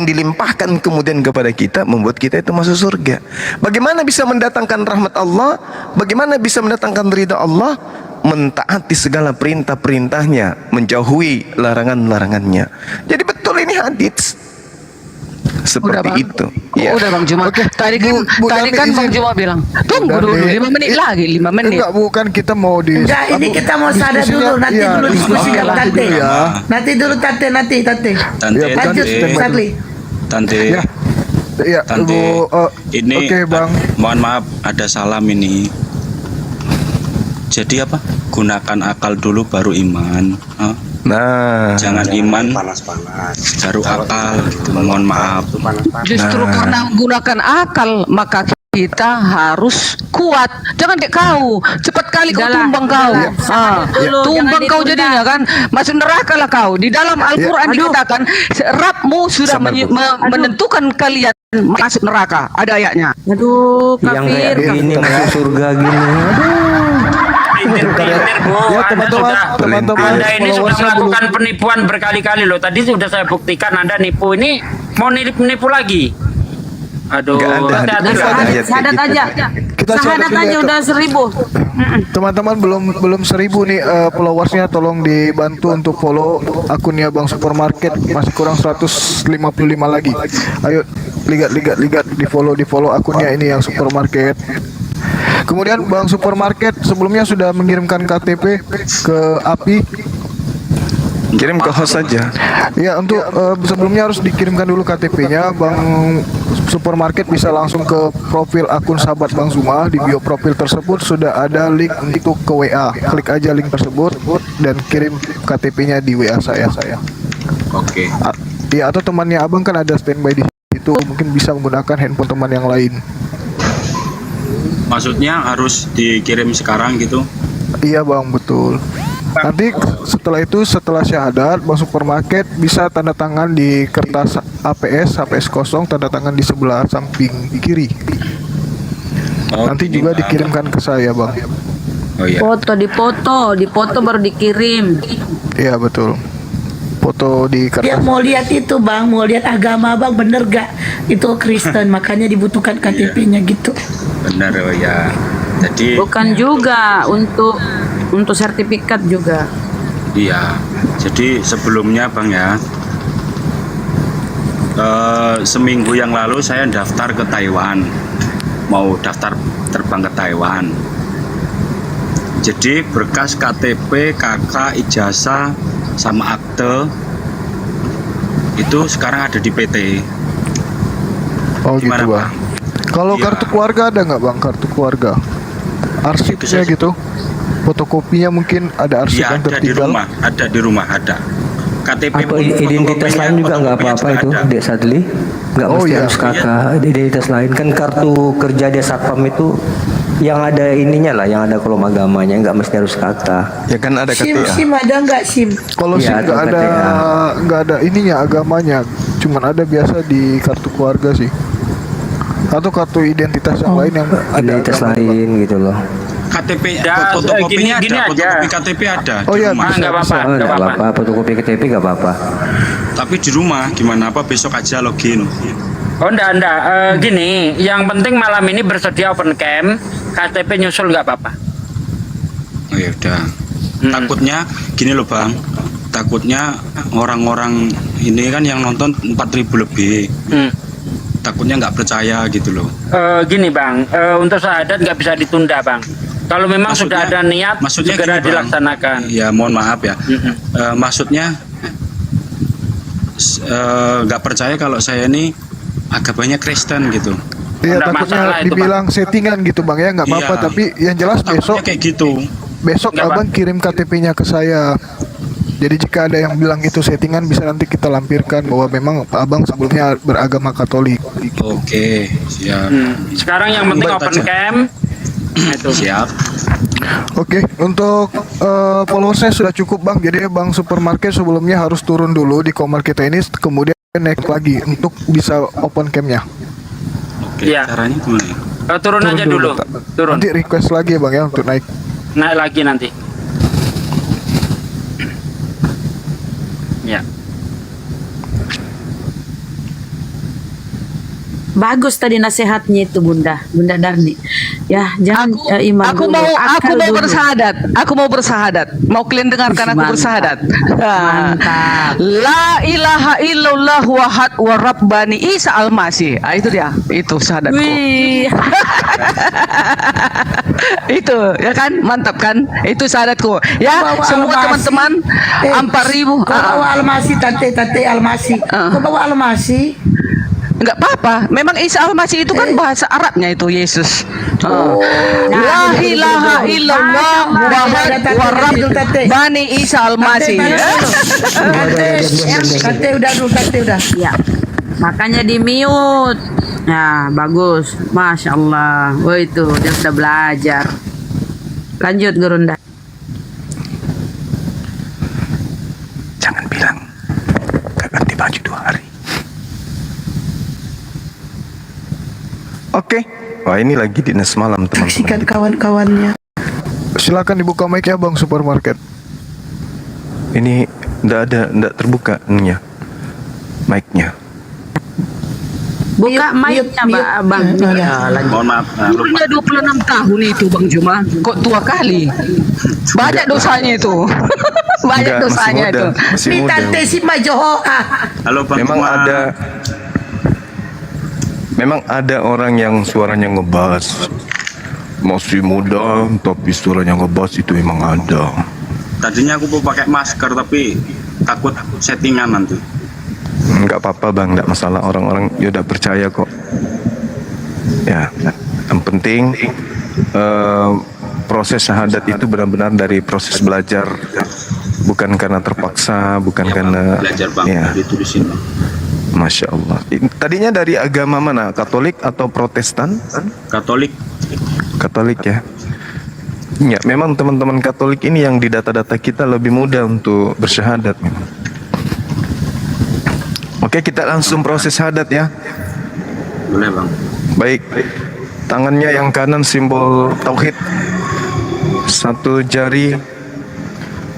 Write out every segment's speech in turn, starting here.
dilimpahkan kemudian kepada kita membuat kita itu masuk surga. Bagaimana bisa mendatangkan rahmat Allah? Bagaimana bisa mendatangkan ridha Allah? Mentaati segala perintah-perintahnya, menjauhi larangan-larangannya. Jadi betul ini hadits seperti itu. Ya. Udah Bang Juma. Oke. Tadi kan Bang Juma bilang tunggu dulu 5 menit lagi 5 menit. Enggak, bukan kita mau di. Enggak, ini kita mau sadar dulu, nanti dulu diskusi dengan Tante. Nanti dulu Tante. Lanjut, Sadli. Tante. Ya, Tante. Ini Oke, Bang. Mohon maaf, ada salam ini. Jadi apa? Gunakan akal dulu baru iman. Nah, jangan iman baru akal gitu. Mohon maaf. Justru karena menggunakan akal maka kita harus kuat. Jangan kayak kau cepat kali kau tumbang kau. Tumbang kau jadinya kan masuk neraka lah kau. Di dalam Al-Quran dikatakan Rabbmu sudah menentukan kalian masuk neraka. Ada ayatnya. Aduh, yang kayak gini masuk surga gini. Ya teman-teman, Anda ini sudah melakukan penipuan berkali-kali loh. Tadi sudah saya buktikan Anda nipu, ini mau nipu lagi. Aduh, sahadat aja. Kita Sahadat aja udah 1000. Teman-teman belum 1000 nih followersnya, tolong dibantu untuk follow akunnya Bang Supermarket, masih kurang 155 lagi. Ayo lihat di follow akunnya ini yang Supermarket. Kemudian Bang Supermarket sebelumnya sudah mengirimkan KTP ke API. kirim ke host saja. Ya, untuk sebelumnya harus dikirimkan dulu KTP-nya. Bang Supermarket bisa langsung ke profil akun sahabat Bang Zuma. Di bio profil tersebut sudah ada link untuk ke WA. Klik aja link tersebut dan kirim KTP-nya di WA saya. Oke. Ya, atau temannya Abang kan ada standby di situ, mungkin bisa menggunakan handphone teman yang lain. Maksudnya harus dikirim sekarang gitu? Iya Bang, betul. Nanti setelah syahadat, Bang Supermarket bisa tanda tangan di kertas HPS kosong, tanda tangan di sebelah samping kiri. Nanti juga dikirimkan ke saya Bang. Oh iya. Dipoto baru dikirim. Iya betul. Foto di kertas. Dia mau lihat itu Bang, mau lihat agama Bang bener gak itu Kristen, makanya dibutuhkan KTP-nya gitu. Benar, oh ya. Jadi Bukan juga untuk sertifikat juga. iya. Jadi sebelumnya Bang ya, seminggu yang lalu saya daftar ke Taiwan, mau daftar terbang ke Taiwan. Jadi berkas KTP, KK, ijazah sama akte itu sekarang ada di PT. Oh Gimana, gitu Bang. Kalau Iya. kartu keluarga ada nggak Bang, kartu keluarga? Arsipnya gitu. Fotokopinya mungkin ada arsip Ya yang ada di tertinggal. rumah, ada. KTP Atau pun identitas fotokopinya- lain juga nggak fotokopinya apa-apa juga itu, ada. Dek Sadli. Nggak Oh, mesti iya. harus kakak. Identitas lain kan kartu kerja dia satpam itu yang ada ininya lah, yang ada kolom agamanya, nggak mesti harus kakak. Ya kan ada SIM KTA. ada nggak SIM? Kalau Iya, SIM atau nggak ada ininya agamanya, cuman ada biasa di kartu keluarga sih. Atau kartu identitas yang lain yang ada Identitas agama. lain gitu loh. KTP Ya, fotokopinya gini ada, aja. fotokopi KTP ada. Oh di iya, rumah. bisa. Nggak apa-apa, Oh, nggak nggak apa-apa. apa-apa, fotokopi KTP nggak apa-apa. Tapi di rumah gimana? Apa besok aja login? Oh enggak. Gini, yang penting malam ini bersedia open cam, KTP nyusul nggak apa-apa. Oh ya udah. Takutnya gini loh Bang. Takutnya orang-orang ini kan yang nonton 4.000 lebih. Takutnya nggak percaya gitu loh. Gini Bang, untuk syahadat nggak bisa ditunda Bang. Kalau memang sudah ada niat, maksudnya segera gini, Bang. dilaksanakan. Ya mohon maaf ya. Maksudnya nggak percaya kalau saya ini agamanya Kristen gitu. Iya, Nggak takutnya masalah itu, dibilang settingan gitu Bang ya, nggak apa-apa. Iya. Tapi yang jelas Takutnya kayak gitu. besok Nggak, Abang kirim KTP-nya ke saya. Jadi jika ada yang bilang itu settingan, bisa nanti kita lampirkan bahwa memang Abang sebelumnya beragama Katolik. Oke, siap. Sekarang yang penting Baik, open aja. cam. Itu. Siap. Oke, untuk followersnya sudah cukup Bang. Jadi Bang Supermarket sebelumnya harus turun dulu di Komar kita ini, kemudian naik lagi untuk bisa open cam-nya. Oke, Iya. caranya gimana ya? Turun aja dulu. Turun. Nanti request lagi ya Bang ya untuk naik. Naik lagi nanti. Ya. Bagus tadi nasihatnya itu Bunda Darni. Ya, jangan iman Aku dulu, mau akal dulu. bersahadat. Aku mau bersahadat. Mau kalian dengarkan aku Mantap. bersahadat? Mantap. La ilaha illallah wahad wa rabbani Isa al-Masih. Itu dia. Itu syahadatku. Wih, Itu ya kan, mantap kan? Itu syahadatku. Ya, Bawa semua Almasi. teman-teman 4.000. Kau bawa Almasi, tante Almasi. Kau bawa Almasi. Enggak apa-apa. Memang Isa al-Masih itu kan bahasa Arabnya itu Yesus. La ilaha illallah wahad wa rabbani Isa al-Masih. Tante udah dulu, tante udah. ya. Makanya di mute. Nah, bagus. Masya Allah. Wah itu dia sudah belajar. Lanjut Gurunda. Jangan bilang gak ganti baju 2 hari. Oke. Wah, ini lagi dinas malam Saksikan teman-teman. kawan-kawannya. Silakan dibuka mic ya Bang Supermarket. Ini ndak terbuka ininya. Mic-nya. Buka mic-nya, mute. Bang. Mohon maaf, lupa. Umurnya 26 tahun itu Bang Juma. Kok tua kali? Banyak dosanya itu. Banyak Enggak, dosanya masih itu. muda. Masih Ini muda. tante si Majoho. Halo Bang Memang Juma. memang ada orang yang suaranya ngebas. Masih muda tapi suaranya ngebas, itu memang ada. Tadinya aku mau pakai masker tapi takut settingan nanti. Enggak apa-apa Bang, enggak masalah, orang-orang ya udah percaya kok. Ya, yang penting proses syahadat itu benar-benar dari proses belajar, bukan karena terpaksa, bukan karena Belajar Bang, ya. ditulisin Bang. Masya Allah. Tadinya dari agama mana? Katolik atau Protestan? Katolik. Katolik ya. Ya, memang teman-teman Katolik ini yang di data-data kita lebih mudah untuk bersyahadat. Oke, kita langsung proses syahadat ya. Boleh Bang. Baik. Tangannya yang kanan simbol tauhid. 1 jari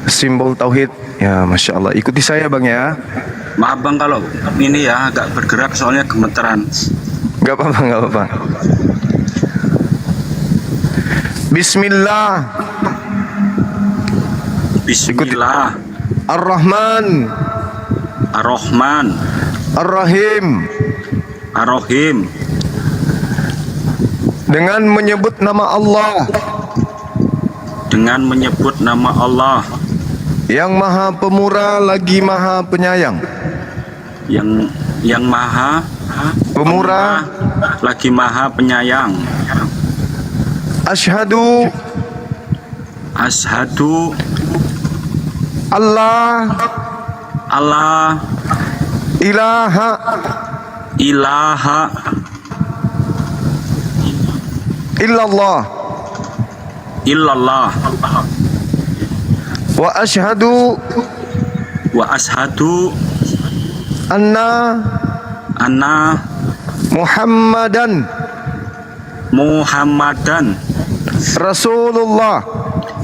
simbol tauhid. Ya, Masya Allah. Ikuti saya Bang ya. Maaf Bang kalau ini ya agak bergerak soalnya gemeteran. Gak apa-apa, gak apa-apa. Bismillah. Bismillah. Ar-Rahman. Ar-Rahman. Ar-Rahim. Ar-Rahim. Dengan menyebut nama Allah Dengan menyebut nama Allah yang Maha Pemurah lagi Maha Penyayang. yang Maha Pemurah. lagi Maha Penyayang. Asyhadu Asyhadu Allah Allah ilaha ilaha illallah illallah wa asyhadu wa asyhadu anna anna Muhammadan Muhammadan Rasulullah.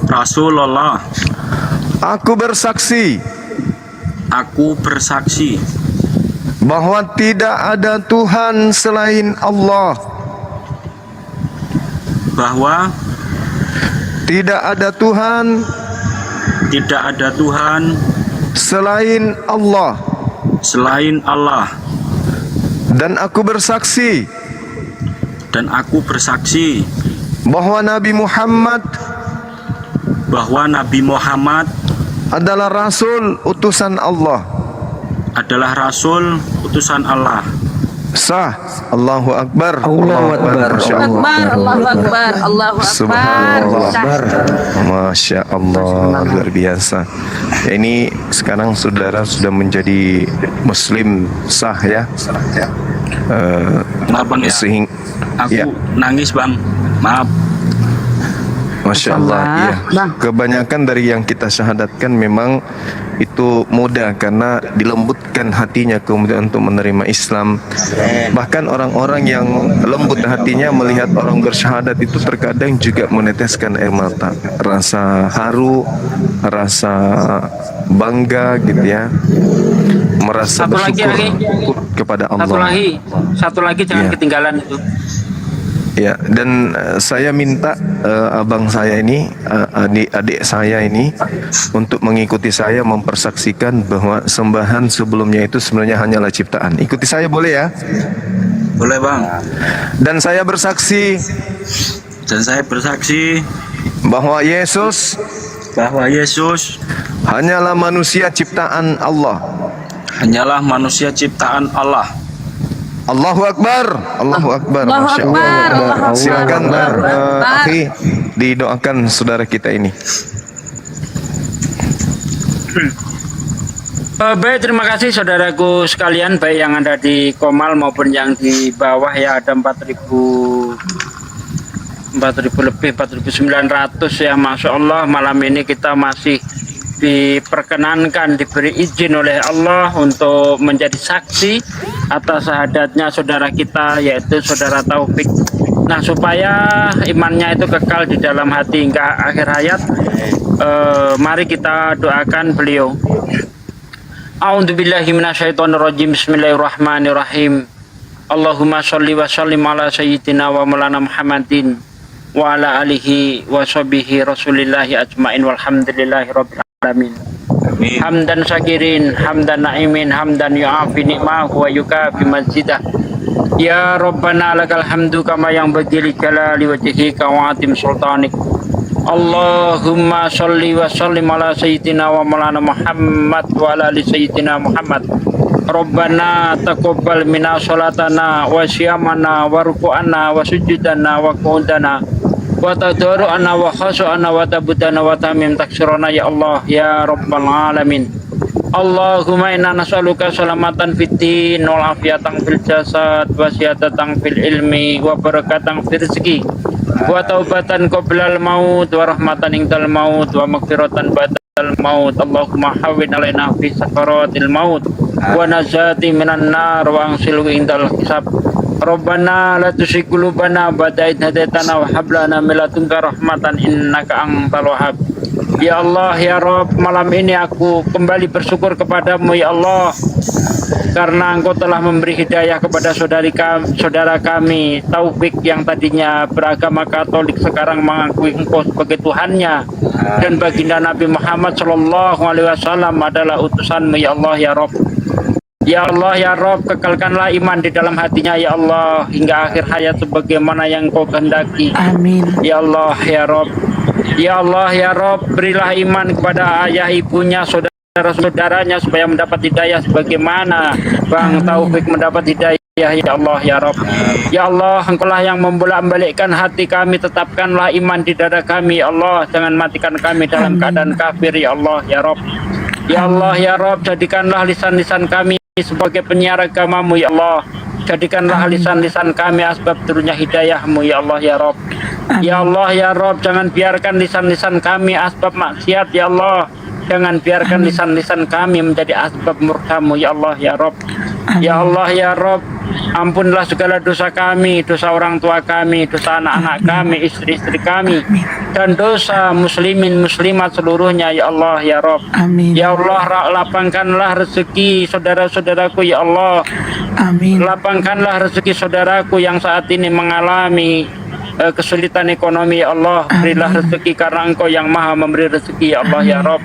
Rasulullah. Aku bersaksi Aku bersaksi bahwa tidak ada Tuhan selain Allah. bahwa Tidak ada Tuhan tidak ada Tuhan selain Allah. selain Allah. Dan aku bersaksi Dan aku bersaksi bahwa Nabi Muhammad bahwa Nabi Muhammad adalah Rasul utusan Allah. adalah Rasul utusan Allah. Sah. Allahu Akbar. Allahu Akbar. Masya Allah. Allahu Akbar, Allahu Akbar. Subhanallah. Masya Allah, luar biasa. Ya, ini sekarang saudara sudah menjadi Muslim sah ya. Maaf Bang ya. Sehingga Aku ya. nangis Bang. Maaf. Masya Allah, iya. Bang. Kebanyakan dari yang kita syahadatkan memang itu mudah karena dilembutkan hatinya kemudian untuk menerima Islam. Bahkan orang-orang yang lembut hatinya melihat orang bersyahadat itu terkadang juga meneteskan air mata. Rasa haru, rasa bangga gitu ya. Merasa Satu lagi, bersyukur kepada Allah. Satu lagi jangan Iya. ketinggalan itu. Ya, dan saya minta abang saya ini, adik saya ini untuk mengikuti saya mempersaksikan bahwa sembahan sebelumnya itu sebenarnya hanyalah ciptaan. Ikuti saya boleh ya? Boleh bang. Dan saya bersaksi Dan saya bersaksi bahwa Yesus bahwa Yesus hanyalah manusia ciptaan Allah. hanyalah manusia ciptaan Allah. Allahu Akbar, Allahu Akbar, Allahu Masya Akbar, Allah. Allahu Akbar. Silakan Allahu Akbar. akhi didoakan saudara kita ini. Baik, terima kasih saudaraku sekalian, baik yang ada di Komal maupun yang di bawah ya, ada 4.000 lebih, 4.900 ya, Masya Allah. Malam ini kita masih diperkenankan, diberi izin oleh Allah untuk menjadi saksi atas syahadatnya saudara kita, yaitu saudara Taufik. Nah, supaya imannya itu kekal di dalam hati hingga akhir hayat, mari kita doakan beliau. A'udzubillahi minasyaitonirrajim. Bismillahirrahmanirrahim. Allahumma sholli wa sallim ala sayyidina wa maulana Muhammadin wa ala alihi wa sahbihi rasulillahi ajmain walhamdulillahi rabbil alamin. Hamdan syakirin, hamdan na'imin, hamdan yu'afi ni'mahu wa yukafi mazidah. Ya Rabbana lakal hamdu kama yang bagili jalali wajhika wa atim sultanik. Allahumma sholli wa sallim ala sayyidina wa maulana Muhammad wa ala ali sayyidina Muhammad. Rabbana taqabbal minna sholatana wa siyamana wa ruku'ana wa sujudana wa qu'udana wa tadarru'ana wa khashu'ana wa tabudana wa tamim taksirana ya Allah ya Rabbal Alamin. Allahumma inna nas'aluka salamatan fid din wal afiyatan fil jasad wa siyadatan fil ilmi wa barakatan fil rizqi wa taubatan qoblal maut wa rahmatan indal maut wa maghfiratan ba'dal maut. Allahumma hawwin alaina fi sakaratil maut wa najati minan nar wa ansilhu indal hisab. Rabbana la tuzigh qulubana ba'da idh hadaitana wa hab lana min ladunka rahmatan innaka antal wahhab. Ya Allah ya Rabb, malam ini aku kembali bersyukur kepadamu ya Allah, karena Engkau telah memberi hidayah kepada saudara kami Taufik yang tadinya beragama Katolik sekarang mengakui Engkau sebagai Tuhannya, dan baginda Nabi Muhammad SAW adalah utusanmu ya Allah ya Rabb. Ya Allah ya Rabb, kekalkanlah iman di dalam hatinya ya Allah hingga akhir hayat sebagaimana yang Kau kehendaki. Amin. Ya Allah ya Rabb. Ya Allah ya Rabb, berilah iman kepada ayah ibunya, saudara-saudaranya supaya mendapat hidayah sebagaimana Bang Taufik mendapat hidayah ya Allah ya Rabb. Ya Allah, Engkaulah yang membolak-balikkan hati kami, tetapkanlah iman di dada kami ya Allah, jangan matikan kami dalam keadaan kafir ya Allah ya Rabb. Ya Allah ya Rabb, jadikanlah lisan-lisan kami sebagai penyiar agamamu ya Allah. Jadikanlah lisan-lisan kami asbab turunnya hidayahmu ya Allah ya Rabb. Ya Allah ya Rabb, jangan biarkan lisan-lisan kami asbab maksiat ya Allah. Jangan biarkan lisan-lisan kami menjadi asbab murkamu ya Allah ya Rabb. Ya Allah ya Rabb, ampunlah segala dosa kami, dosa orang tua kami, dosa anak-anak kami, istri-istri kami, dan dosa muslimin muslimat seluruhnya ya Allah ya Rabb. Amin. Ya Allah, lapangkanlah rezeki saudara-saudaraku ya Allah. Amin. Lapangkanlah rezeki saudaraku yang saat ini mengalami kesulitan ekonomi ya Allah. Berilah rezeki karena Engkau yang maha memberi rezeki ya Allah ya Rabb.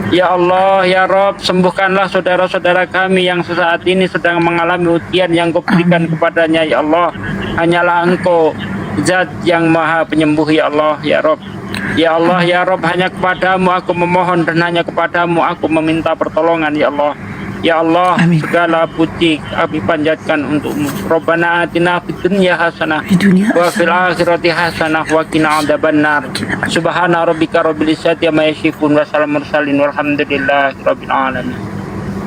Ya Allah ya Rabb, sembuhkanlah saudara-saudara kami yang sesaat ini sedang mengalami ujian yang Kau berikan kepadanya ya Allah. Hanyalah Engkau Zat yang maha penyembuh ya Allah ya Rabb. Ya Allah ya Rabb, hanya kepadamu aku memohon dan hanya kepadamu aku meminta pertolongan ya Allah. Ya Allah, Amin. segala puji kami panjatkan untukmu. Rabbana atina fid dunya hasanah Fid dunya wa fil akhirati hasanah wa qina adzabannar. Subhana rabbika rabbil izzati amma yasifun wa salamun mursalin walhamdulillahi rabbil alamin.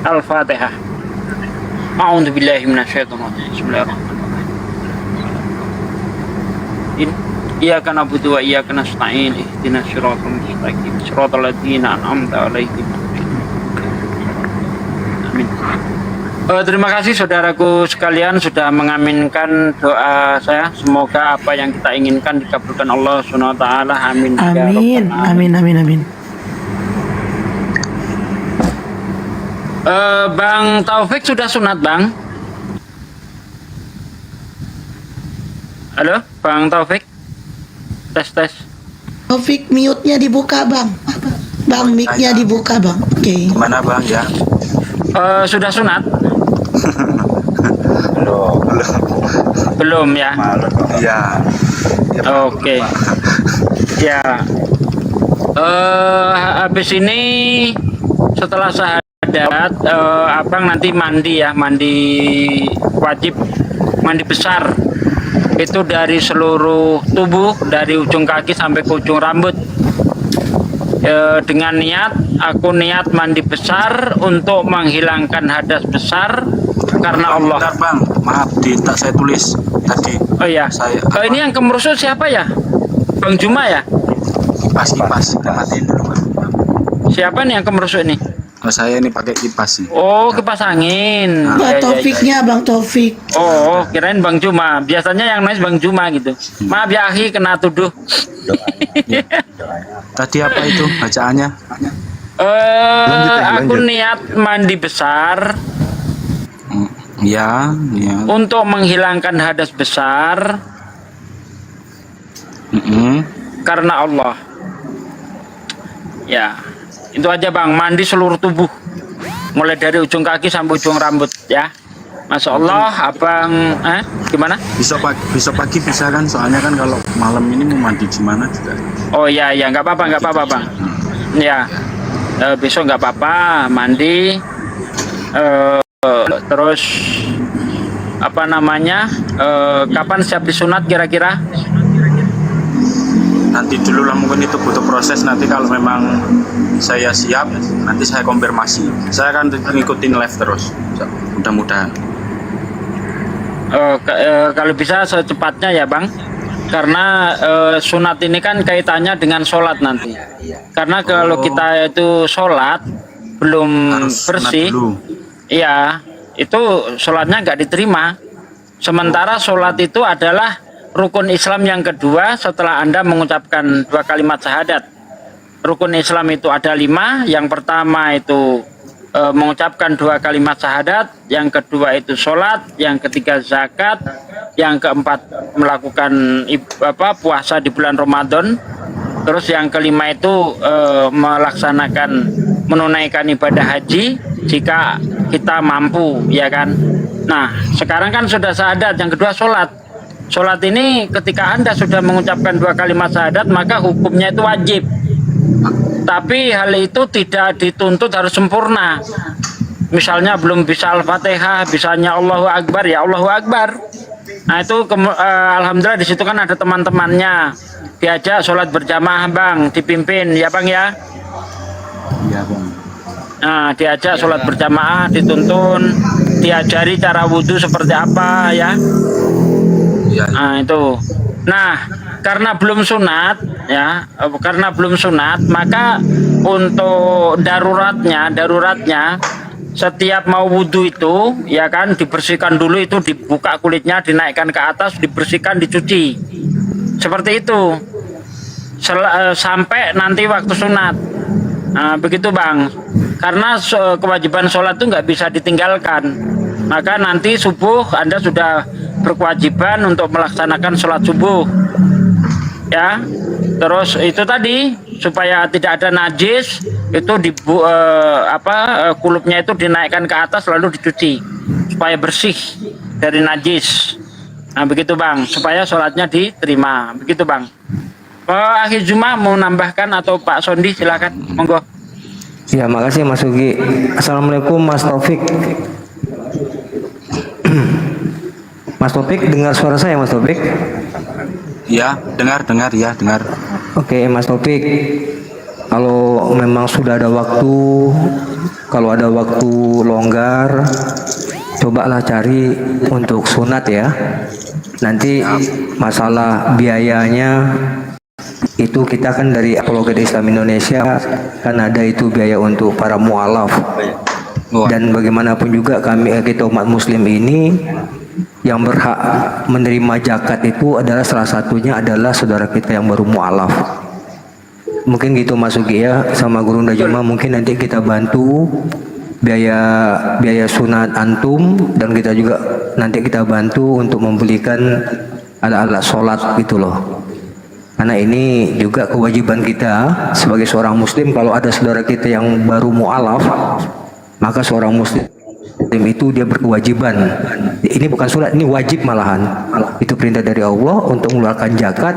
Al-Fatihah. A'udzu billahi minasyaitonir rajim. Bismillahirrahmanirrahim. Iyyaka na'budu wa iyyaka nasta'in. Ihdinas siratal mustaqim. Siratal ladzina an'amta 'alaihim. Amin. Terima kasih saudaraku sekalian sudah mengaminkan doa saya. Semoga apa yang kita inginkan dikabulkan Allah Subhanahu wa taala. Amin. Ya Amin. Rabbal Amin. Amin. Amin. Bang Taufik sudah sunat, Bang? Halo, Bang Taufik. Tes. Taufik, mute-nya dibuka, Bang. Bang, mic-nya dibuka, Bang. Oke. Gimana Bang ya? Sudah sunat? Belum ya? Iya. Oke. Ya. Habis ini setelah syahadat, abang nanti mandi ya, mandi wajib, mandi besar. Itu dari seluruh tubuh, dari ujung kaki sampai ke ujung rambut. Dengan niat, aku niat mandi besar untuk menghilangkan hadas besar karena Allah. Bentar, Bang, maaf tak saya tulis tadi. Oh iya. Ini yang kemerusut siapa ya? Bang Juma ya? Kipas, kita matiin dulu Bang. Siapa nih yang kemerusut ini? Saya ini pakai kipas nih. Oh, kipas angin. Bang Taufiknya, Bang Taufik. Oh, kirain Bang Juma. Biasanya yang nice Bang Juma gitu. Maaf ya, akhi, kena tuduh. Tadi apa itu bacaannya? Aku niat mandi besar Ya. untuk menghilangkan hadas besar karena Allah. Ya. Itu aja Bang, mandi seluruh tubuh. Mulai dari ujung kaki sampai ujung rambut ya. Masya Allah, abang, gimana? Besok pagi bisa kan? Soalnya kan kalau malam ini mau mandi gimana juga. Oh iya, nggak apa-apa Bang. Ya, besok nggak apa-apa, mandi. Terus apa namanya? Kapan siap disunat kira-kira? Nanti dulu lah, mungkin itu butuh proses. Nanti kalau memang saya siap, nanti saya konfirmasi. Saya akan ngikutin live terus, mudah-mudahan. Kalau bisa secepatnya ya Bang, karena sunat ini kan kaitannya dengan sholat nanti. Karena kalau kita itu sholat belum Harus bersih, sunat dulu. iya itu sholatnya nggak diterima. Sementara sholat itu adalah rukun Islam yang kedua setelah Anda mengucapkan 2 kalimat syahadat. Rukun Islam itu ada 5. Yang pertama itu mengucapkan 2 kalimat syahadat, yang kedua itu sholat, yang ketiga zakat, yang keempat melakukan puasa di bulan Ramadan, terus yang kelima itu menunaikan ibadah haji jika kita mampu, ya kan. Nah sekarang kan sudah syahadat, yang kedua sholat. Sholat ini ketika Anda sudah mengucapkan 2 kalimat syahadat maka hukumnya itu wajib. Tapi hal itu tidak dituntut harus sempurna. Misalnya belum bisa Al-Fatihah, bisanya Allahu Akbar, ya Allahu Akbar. Nah itu alhamdulillah di situ kan ada teman-temannya. Diajak sholat berjamaah Bang, dipimpin ya Bang ya. Iya Bang. Nah diajak sholat berjamaah, dituntun, diajari cara wudhu seperti apa ya. Nah itu. Nah karena belum sunat ya, maka untuk daruratnya setiap mau wudhu itu ya kan dibersihkan dulu, itu dibuka kulitnya, dinaikkan ke atas, dibersihkan, dicuci seperti itu sampai nanti waktu sunat. Nah begitu Bang, karena kewajiban sholat itu nggak bisa ditinggalkan. Maka nanti subuh Anda sudah berkewajiban untuk melaksanakan sholat subuh ya. Terus itu tadi supaya tidak ada najis itu kulupnya itu dinaikkan ke atas lalu dicuci supaya bersih dari najis. Nah begitu Bang, supaya sholatnya diterima. Begitu Bang. Akhir Juma mau nambahkan atau Pak Sondi silakan, monggo. Ya makasih Mas Ugi. Assalamualaikum Mas Taufik. Mas Taufik dengar suara saya Mas Taufik? Ya, dengar. Oke Mas Taufik, kalau memang sudah ada waktu, kalau ada waktu longgar, cobalah cari untuk sunat ya. Nanti masalah biayanya itu kita kan dari Apologet Islam Indonesia kan ada itu biaya untuk para mualaf. Dan bagaimanapun juga kita umat muslim ini yang berhak menerima zakat itu adalah salah satunya adalah saudara kita yang baru mualaf. Mungkin gitu Mas Ugi ya, sama Guru Dajuma, mungkin nanti kita bantu biaya sunat antum, dan kita juga nanti kita bantu untuk membelikan alat-alat sholat gitu loh. Karena ini juga kewajiban kita sebagai seorang muslim. Kalau ada saudara kita yang baru mualaf, maka seorang muslim itu dia berkewajiban. Ini bukan surat, ini wajib malahan. Itu perintah dari Allah untuk mengeluarkan zakat.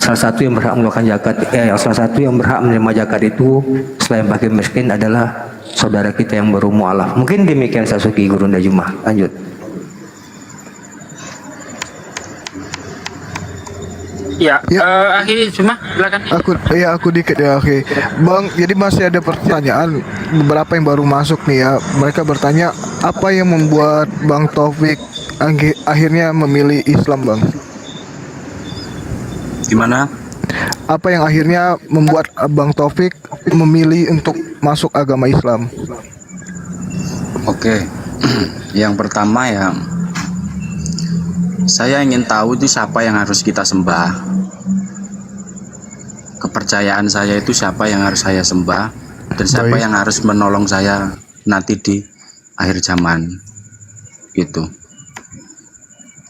Salah satu yang berhak mengeluarkan zakat, salah satu yang berhak menerima zakat itu selain fakir miskin adalah saudara kita yang baru mualaf. Mungkin demikian Sasuki Guru Dajuma. Lanjut. Ya, akhirnya cuma silakan. Aku dikit ya, oke. Bang, jadi masih ada pertanyaan beberapa yang baru masuk nih ya. Mereka bertanya, apa yang membuat Bang Taufik akhirnya memilih Islam, Bang? Gimana? Apa yang akhirnya membuat Bang Taufik memilih untuk masuk agama Islam? Oke. Yang pertama ya, saya ingin tahu itu siapa yang harus kita sembah. Kepercayaan saya itu siapa yang harus saya sembah, dan siapa yang harus menolong saya nanti di akhir zaman gitu.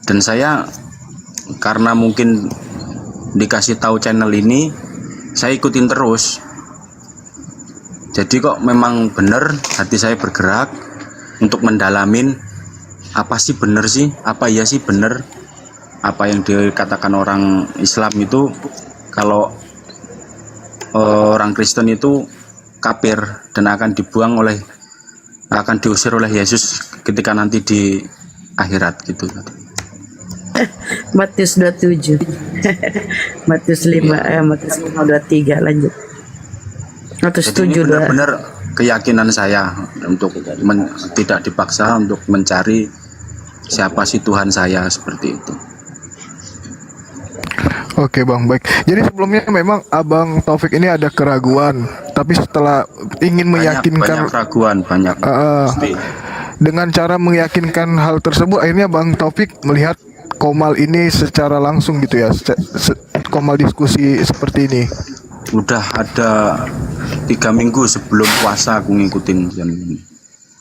Dan saya karena mungkin dikasih tahu channel ini, saya ikutin terus. Jadi kok memang benar hati saya bergerak untuk mendalamin apa sih benar sih, apa iya sih benar apa yang dikatakan orang Islam itu kalau orang Kristen itu kafir dan akan diusir oleh Yesus ketika nanti di akhirat gitu. Matius 27. Matius 5, Matius 5:23, lanjut. Matius Jadi 7, ini benar-benar keyakinan saya untuk tidak dipaksa untuk mencari siapa sih Tuhan saya, seperti itu. Oke Bang, baik. Jadi sebelumnya memang Abang Taufik ini ada keraguan, tapi setelah ingin meyakinkan banyak keraguan, banyak. Pasti. Dengan cara meyakinkan hal tersebut, akhirnya Bang Taufik melihat Komal ini secara langsung gitu ya, Komal diskusi seperti ini. Udah ada 3 minggu sebelum puasa aku ngikutin ini.